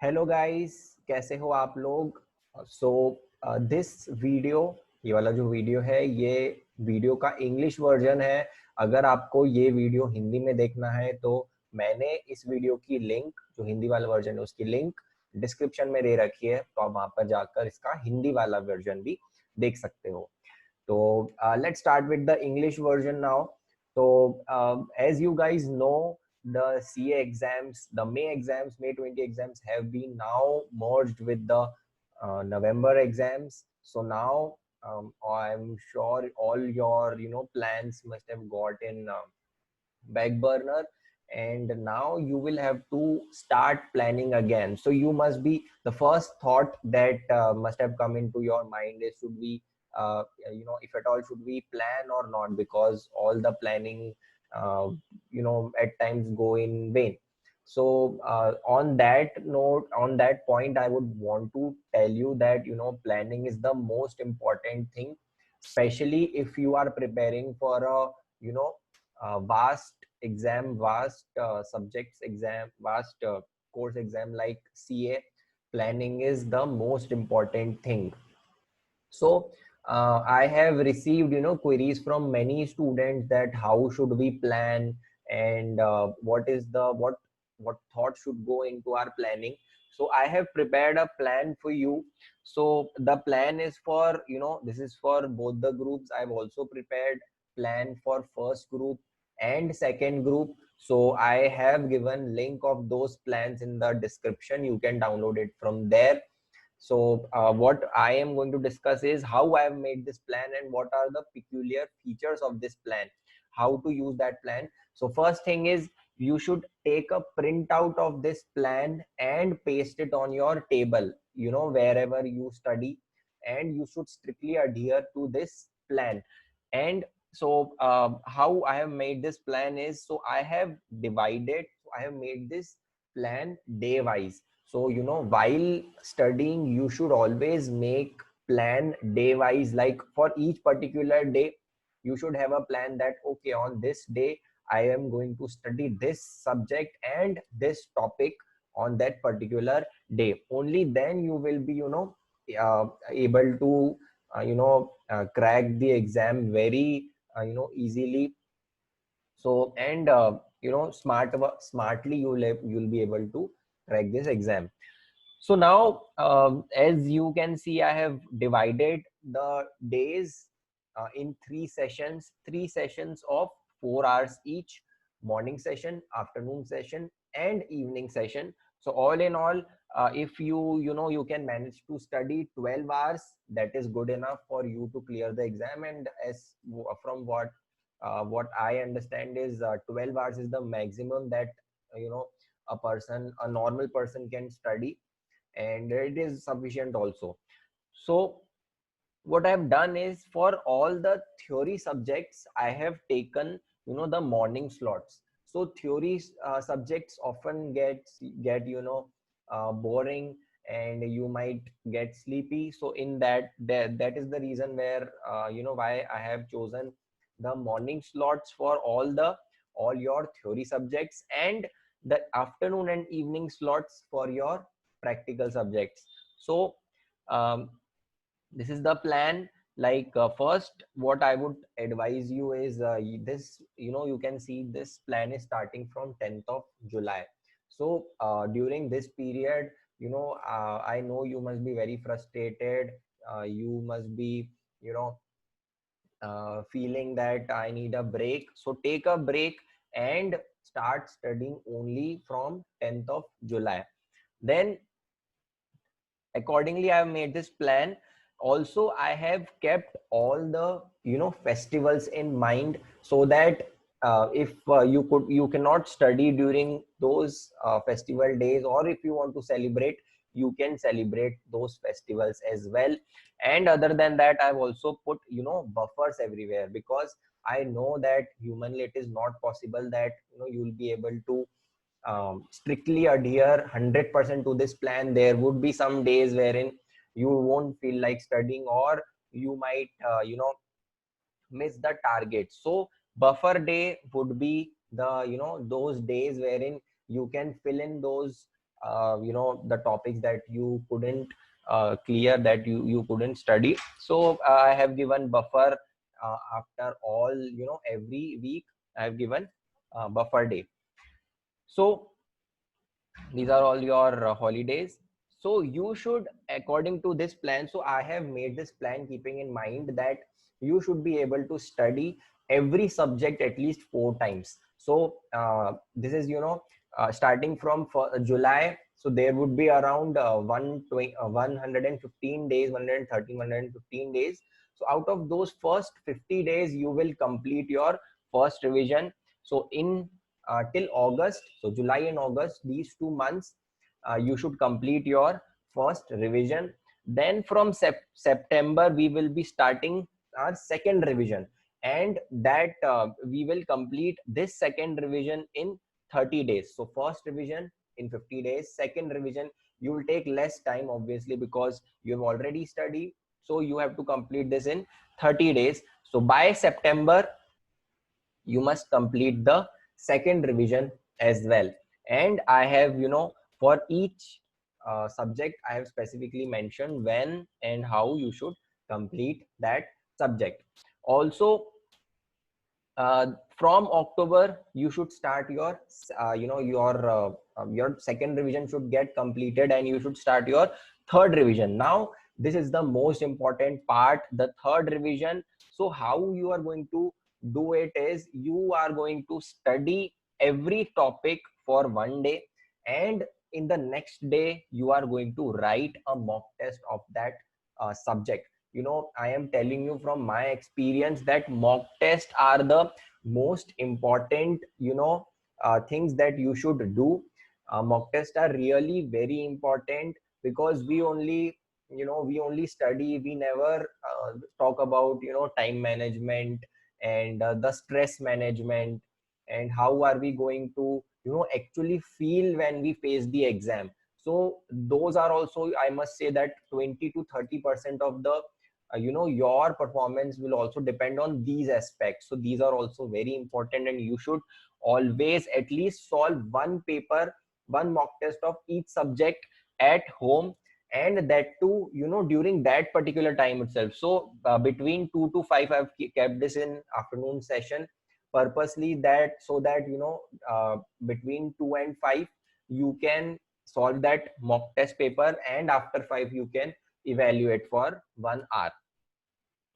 Hello guys, कैसे हो आप लोग। सो दिस वीडियो, ये वाला जो वीडियो है, ये वीडियो का इंग्लिश वर्जन है। अगर आपको ये वीडियो हिंदी में देखना है तो मैंने इस वीडियो की लिंक, जो हिंदी वाला वर्जन है उसकी लिंक डिस्क्रिप्शन में दे रखी है, तो आप वहां पर जाकर इसका हिंदी वाला वर्जन भी देख सकते हो। तो let's start with the English version now. So as you guys know, the CA exams, the May exams, May 20 exams have been now merged with the November exams. So now I'm sure all your plans must have got in back burner, and now you will have to start planning again. So you must be, the first thought that must have come into your mind is, should we if at all should we plan or not, because all the planning uh, at times go in vain. So on that note, on that point, I would want to tell you that planning is the most important thing, especially if you are preparing for a vast exam, vast subjects exam, vast course exam like CA. Planning is the most important thing. So I have received queries from many students that how should we plan, and what thoughts should go into our planning. So I have prepared a plan for you. So the plan is for, this is for both the groups. I've also prepared plan for first group and second group. So I have given link of those plans in the description. You can download it from there. So what I am going to discuss is how I have made this plan and what are the peculiar features of this plan, how to use that plan. So first thing is, you should take a printout of this plan and paste it on your table, wherever you study, and you should strictly adhere to this plan. And so how I have made this plan is, so I have divided, I have made this plan day wise. So while studying, you should always make plan day wise. Like for each particular day, you should have a plan that, okay, on this day I am going to study this subject and this topic on that particular day. Only then you will be able to crack the exam very easily. So, and smartly you'll be able to crack this exam. So now, as you can see, I have divided the days in three sessions of 4 hours each: morning session, afternoon session, and evening session. So all in all, if you can manage to study 12 hours, that is good enough for you to clear the exam. And as from what I understand is, 12 hours is the maximum that a normal person can study, and it is sufficient also. So what I've done is, for all the theory subjects, I have taken the morning slots. So theory subjects often get boring, and you might get sleepy. So in that is the reason where why I have chosen the morning slots for all your theory subjects, and the afternoon and evening slots for your practical subjects. So um, this is the plan. Like first, what I would advise you is, this you can see this plan is starting from 10th of July. So during this period, I know you must be very frustrated. You must be you know feeling that I need a break. So take a break and start studying only from 10th of July. Then accordingly, I have made this plan. Also, I have kept all the festivals in mind, so that if you cannot study during those festival days, or if you want to celebrate, you can celebrate those festivals as well. And other than that, I've also put buffers everywhere, because I know that humanly it is not possible that you will be able to strictly adhere 100% to this plan. There would be some days wherein you won't feel like studying, or you might miss the target. So buffer day would be the those days wherein you can fill in those the topics that you couldn't clear, that you couldn't study. So I have given buffer after all, every week I have given buffer day. So these are all your holidays. So you should, according to this plan, so I have made this plan keeping in mind that you should be able to study every subject at least 4 times. So this is, starting from July, so there would be around 115 days, 113, 115 days. So out of those first 50 days, you will complete your first revision. So in till August, so July and August, these 2 months, you should complete your first revision. Then from September, we will be starting our second revision, and that we will complete this second revision in 30 days. So first revision in 50 days, second revision, you will take less time, obviously, because you have already studied. So you have to complete this in 30 days. So by September, you must complete the second revision as well. And I have, for each subject, I have specifically mentioned when and how you should complete that subject. Also, from October, you should start your, your second revision should get completed, and you should start your third revision. Now, this is the most important part, the third revision. So how you are going to do it is, you are going to study every topic for one day, and in the next day, you are going to write a mock test of that subject. I am telling you from my experience that mock tests are the most important, things that you should do. Mock tests are really very important, because we only study, we never talk about, time management and the stress management, and how are we going to, actually feel when we face the exam. So those are also, I must say that 20 to 30% of the your performance will also depend on these aspects. So these are also very important, and you should always at least solve one paper, one mock test of each subject at home, and that too, during that particular time itself. So between 2 to 5, I've kept this in afternoon session purposely, that so that between 2 and 5 you can solve that mock test paper, and after 5 you can evaluate for 1 hour.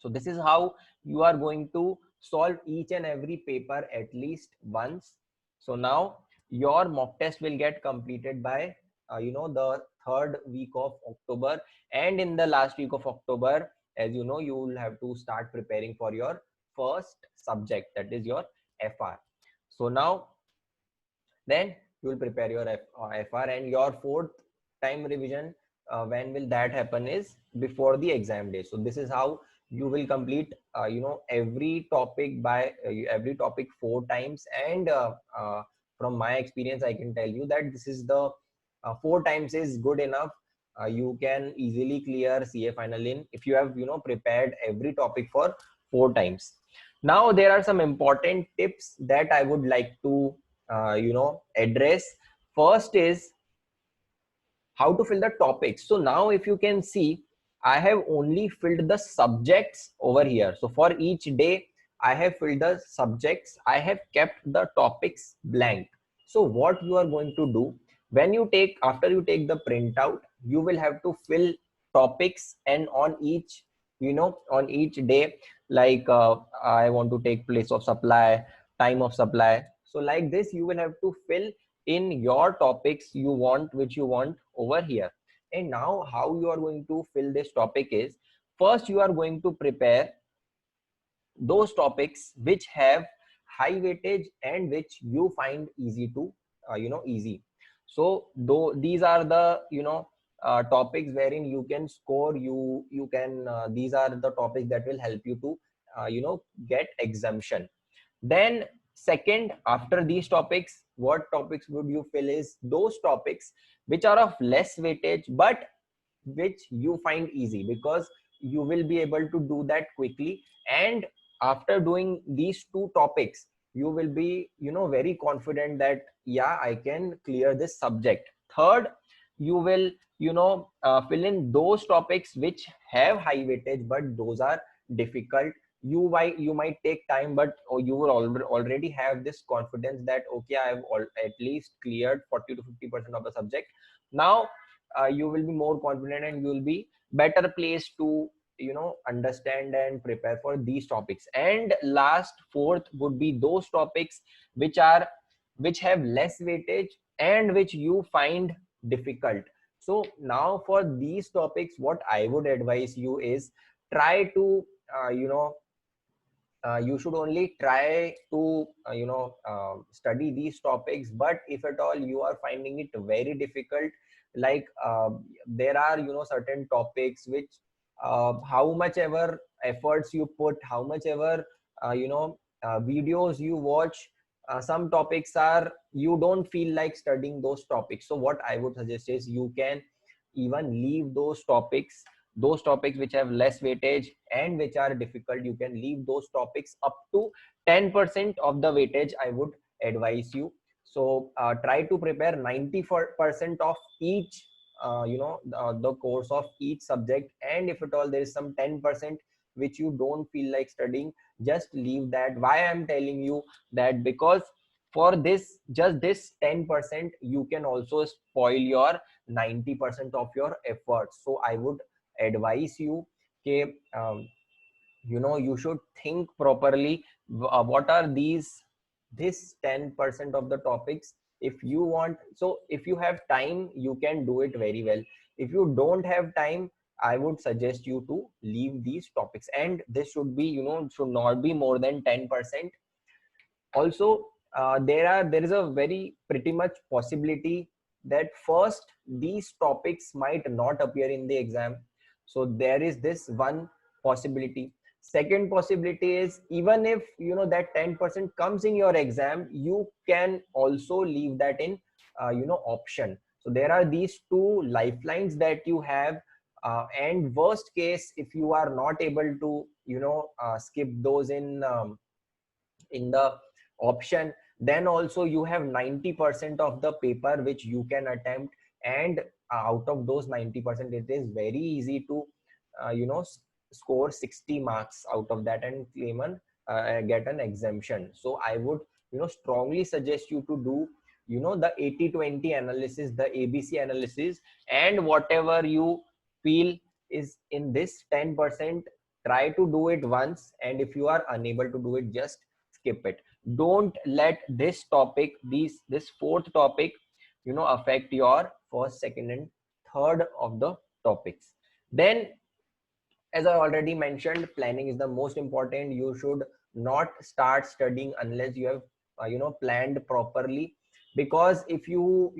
So this is how you are going to solve each and every paper at least once. So now your mock test will get completed by the third week of October, and in the last week of October, as you know, you will have to start preparing for your first subject, that is your FR. So now then you will prepare your FR, and your fourth time revision, when will that happen is before the exam day. So this is how you will complete every topic by every topic 4 times. And from my experience, I can tell you that this is the 4 times is good enough. You can easily clear CA final in, if you have prepared every topic for 4 times. Now there are some important tips that I would like to address. First is how to fill the topics. So now if you can see, I have only filled the subjects over here. So for each day, I have filled the subjects, I have kept the topics blank. So what you are going to do, when you take, after you take the printout, you will have to fill topics, and on each, on each day, like I want to take place of supply, time of supply. So like this, you will have to fill in your topics you want, which you want over here. And now how you are going to fill this topic is, first you are going to prepare those topics which have high weightage and which you find easy to easy. So though these are the topics wherein you can score, you can these are the topics that will help you to get exemption. Then second, after these topics, what topics would you fill is those topics which are of less weightage but which you find easy, because you will be able to do that quickly. And after doing these two topics, you will be very confident that yeah, I can clear this subject Third, you will fill in those topics which have high weightage but those are difficult. You might take time, but you will already have this confidence that okay, I have at least cleared 40 to 50% of the subject. Now you will be more confident and you will be better placed to understand and prepare for these topics. And last, fourth would be those topics which have less weightage and which you find difficult. So now for these topics, what I would advise you is try to you should only try to study these topics. But if at all you are finding it very difficult, like there are certain topics which how much ever efforts you put, how much ever videos you watch, some topics are you don't feel like studying those topics. So what I would suggest is you can even leave those topics which have less weightage and which are difficult. You can leave those topics up to 10% of the weightage, I would advise you. So try to prepare 90% of each the course of each subject. And if at all there is some 10% which you don't feel like studying, just leave that. Why I'm telling you that? Because for this, just this 10%, you can also spoil your 90% of your efforts. So I would advise you, okay, you should think properly. What are this 10% of the topics? If you want, so if you have time, you can do it very well. If you don't have time, I would suggest you to leave these topics. And this should be, should not be more than 10%. Also there is a very pretty much possibility that first these topics might not appear in the exam. So there is this one possibility. Second possibility is, even if that 10% comes in your exam, you can also leave that in option. So there are these two lifelines that you have. And worst case, if you are not able to skip those in the option, then also you have 90% of the paper which you can attempt. And out of those 90%, it is very easy to score 60 marks out of that and claim an get an exemption. So I would strongly suggest you to do the 80-20 analysis, the ABC analysis, and whatever you feel is in this 10%, try to do it once. And if you are unable to do it, just skip it. Don't let this topic, this fourth topic affect your first, second and third of the topics. Then, as I already mentioned, planning is the most important. You should not start studying unless you have planned properly. Because if you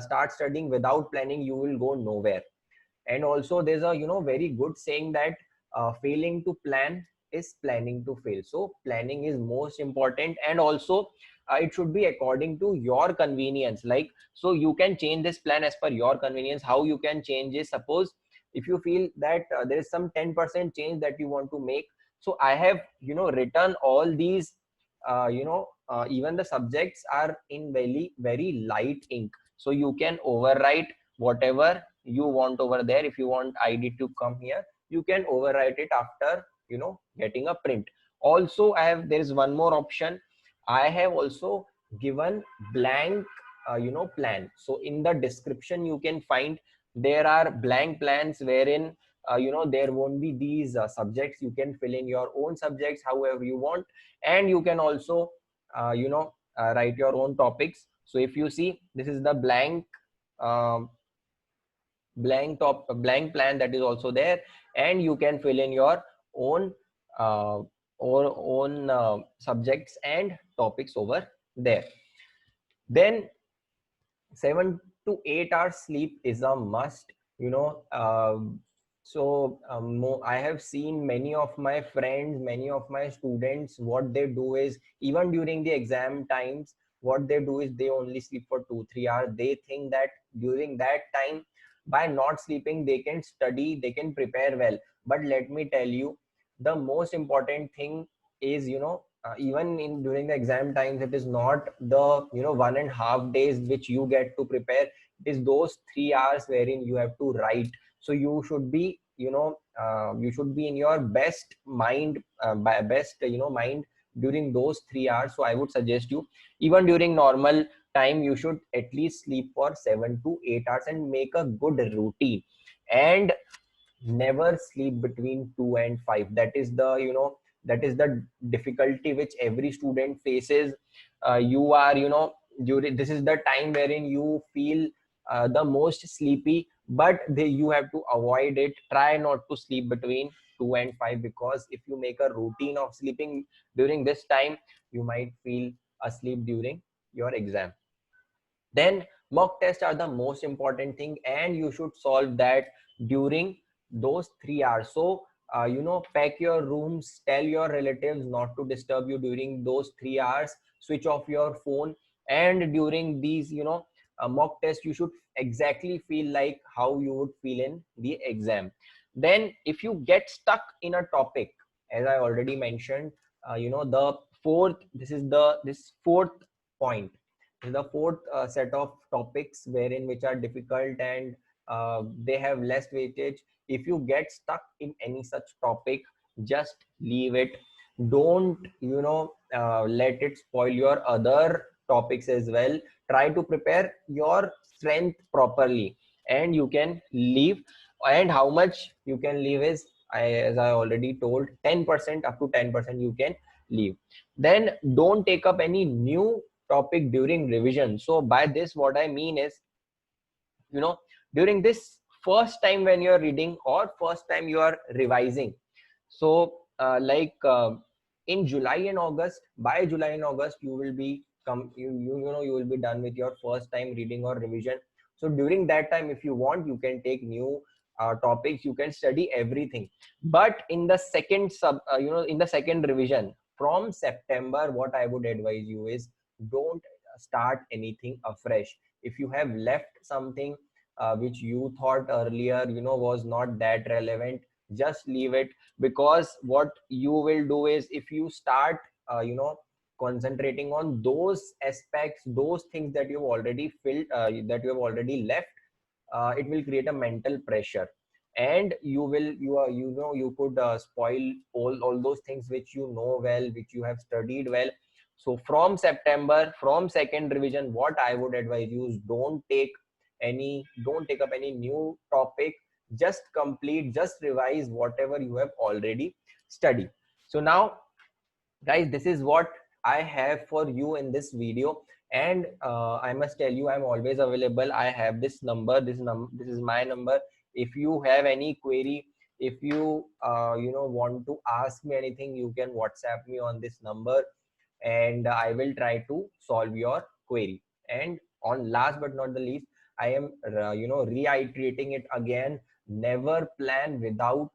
start studying without planning, you will go nowhere. And also there's a very good saying that failing to plan is planning to fail. So planning is most important. And also it should be according to your convenience. Like, so you can change this plan as per your convenience. How you can change is, suppose if you feel that there is some 10% change that you want to make. So I have written all these even the subjects are in very very light ink. So you can overwrite whatever you want over there. If you want ID to come here, you can overwrite it after getting a print. Also there is one more option. I have also given blank plan. So in the description you can find there are blank plans wherein there won't be these subjects. You can fill in your own subjects however you want, and you can also write your own topics. So if you see, this is the blank um, blank plan that is also there, and you can fill in your own subjects and topics over there. Then 7 to 8 hours sleep is a must. I have seen many of my friends, many of my students, what they do is, even during the exam times, what they do is they only sleep for 2-3 hours. They think that during that time, by not sleeping, they can study, they can prepare well. But let me tell you, the most important thing is even in during the exam times, it is not the 1.5 days which you get to prepare. is those 3 hours wherein you have to write. So you should be, you should be in your best mind, best mind during those 3 hours. So I would suggest you, even during normal time, you should at least sleep for 7 to 8 hours and make a good routine. And never sleep between 2 and 5. That is the, that is the difficulty which every student faces. You are, during this is the time wherein you feel the most sleepy, but you have to avoid it. Try not to sleep between 2 and 5, because if you make a routine of sleeping during this time, you might feel asleep during your exam. Then mock tests are the most important thing, and you should solve that during those 3 hours. So pack your rooms, tell your relatives not to disturb you during those 3 hours, switch off your phone. And during these, mock tests, you should exactly feel like how you would feel in the exam. Then if you get stuck in a topic, as I already mentioned, the fourth, this fourth point, the fourth set of topics wherein which are difficult, and they have less weightage. If you get stuck in any such topic, just leave it. Don't let it spoil your other topics as well. Try to prepare your strength properly, and you can leave. And how much you can leave is, as I already told, 10%, up to 10% you can leave. Then don't take up any new topic during revision. So by this, what I mean is, during this first time when you are reading or first time you are revising, so in July and August, by July and August, you will be you will be done with your first time reading or revision. So during that time, if you want, you can take new topics, you can study everything. But in the second in the second revision from September, what I would advise you is, don't start anything afresh. If you have left something which you thought earlier was not that relevant, just leave it. Because what you will do is, if you start concentrating on those aspects, those things that you've already filled, that you have already left, it will create a mental pressure, and you could spoil all those things which you know well, which you have studied well. So from September, from second revision, what I would advise you is, don't take up any new topic. Just complete, just revise whatever you have already studied. So now, guys, this is what I have for you in this video. And I must tell you, I'm always available. I have this number, this is my number. If you have any query, if you want to ask me anything, you can WhatsApp me on this number, and I will try to solve your query. And on last but not the least, I am reiterating it again: never plan without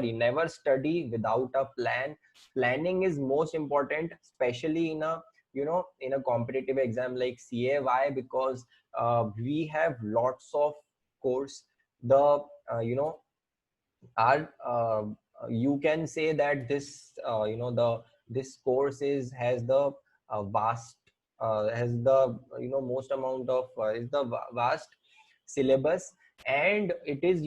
never study without a plan. Planning is most important, especially in a in a competitive exam like CA. Why? Because we have lots of course. The are you can say that this the this course is has the vast has the most amount of is the vast syllabus, and it is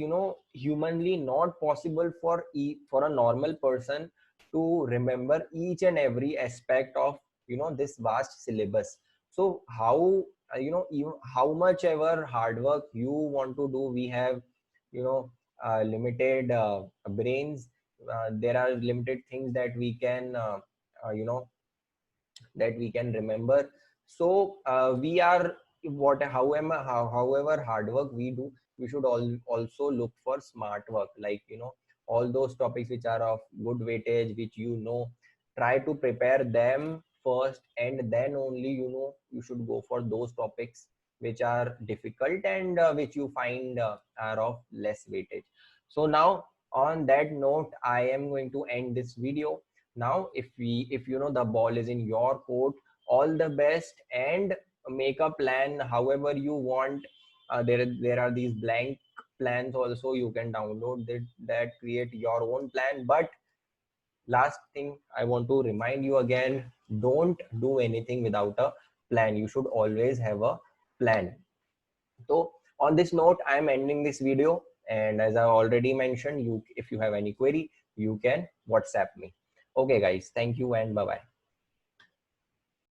humanly not possible for for a normal person to remember each and every aspect of this vast syllabus. So how how much ever hard work you want to do, we have limited brains. There are limited things that we can uh, you know that we can remember. So we are what however hard work we do, we should also look for smart work, like all those topics which are of good weightage, which try to prepare them first, and then only you should go for those topics which are difficult, and which you find are of less weightage. So now, on that note, I am going to end this video. Now if the ball is in your court, all the best, and make a plan however you want. There are these blank plans also, you can download that create your own plan. But last thing I want to remind you again, don't do anything without a plan. You should always have a plan. तो on this note, I am ending this video, and as I already mentioned, you if you have any query, you can WhatsApp me. Okay guys, thank you and bye bye.